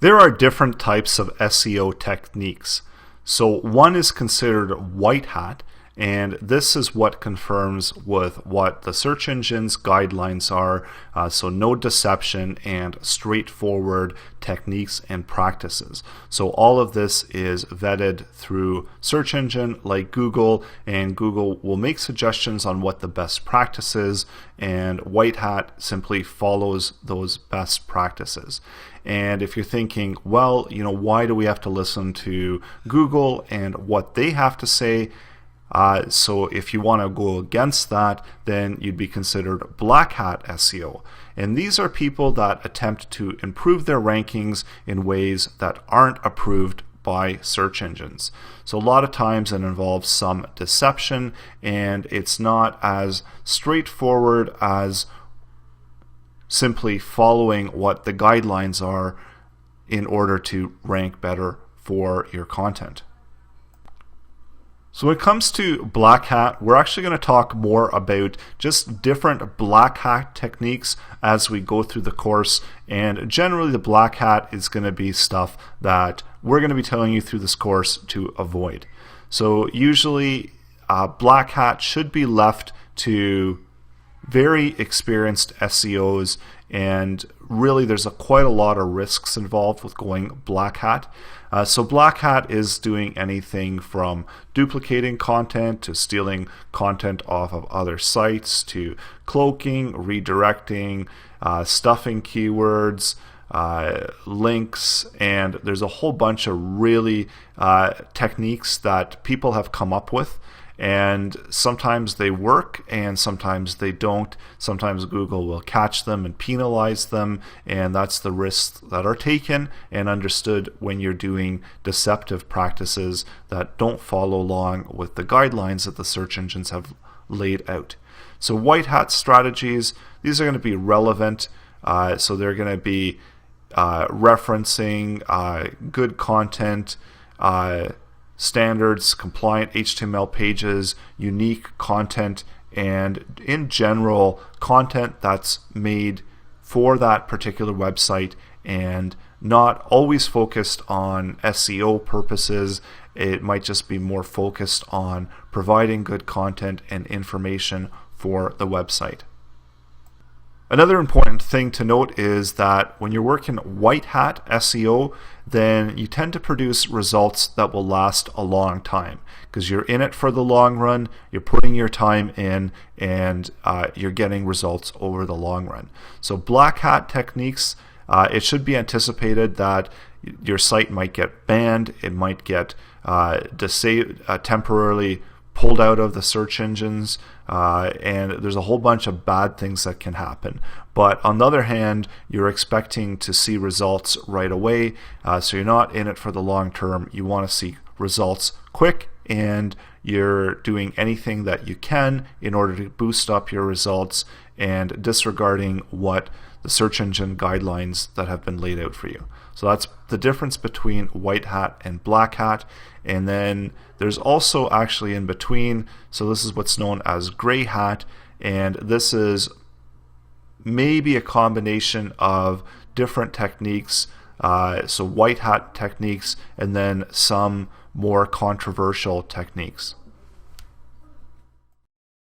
There are different types of SEO techniques. So one is considered white hat, and this is what confirms with what the search engine's guidelines are. So no deception and straightforward techniques and practices. So all of this is vetted through search engine like Google, and Google will make suggestions on what the best practice is, and white hat simply follows those best practices. And if you're thinking, well, why do we have to listen to Google and what they have to say? So if you want to go against that, then you'd be considered Black Hat SEO. And these are people that attempt to improve their rankings in ways that aren't approved by search engines. So a lot of times it involves some deception, and it's not as straightforward as simply following what the guidelines are in order to rank better for your content. So when it comes to Black Hat, we're actually going to talk more about just different Black Hat techniques as we go through the course. And generally the Black Hat is going to be stuff that we're going to be telling you through this course to avoid. So usually Black Hat should be left to very experienced SEOs, and really there's quite a lot of risks involved with going Black Hat. So Black Hat is doing anything from duplicating content to stealing content off of other sites to cloaking, redirecting, stuffing keywords, links, and there's a whole bunch of really techniques that people have come up with. And sometimes they work and sometimes they don't. Sometimes Google will catch them and penalize them, and that's the risks that are taken and understood when you're doing deceptive practices that don't follow along with the guidelines that the search engines have laid out. So white hat strategies, these are going to be relevant. So they're going to be referencing good content, standards, compliant HTML pages, unique content, and in general, content that's made for that particular website and not always focused on SEO purposes. It might just be more focused on providing good content and information for the website. Another important thing to note is that when you're working white hat SEO, then you tend to produce results that will last a long time because you're in it for the long run, you're putting your time in, and you're getting results over the long run. So black hat techniques, it should be anticipated that your site might get banned, it might get temporarily pulled out of the search engines, and there's a whole bunch of bad things that can happen. But on the other hand, you're expecting to see results right away, so you're not in it for the long term. You want to see results quick, and you're doing anything that you can in order to boost up your results and disregarding what the search engine guidelines that have been laid out for you. So that's the difference between white hat and black hat. And then there's also actually in between, so this is what's known as gray hat, and this is maybe a combination of different techniques, so white hat techniques and then some more controversial techniques.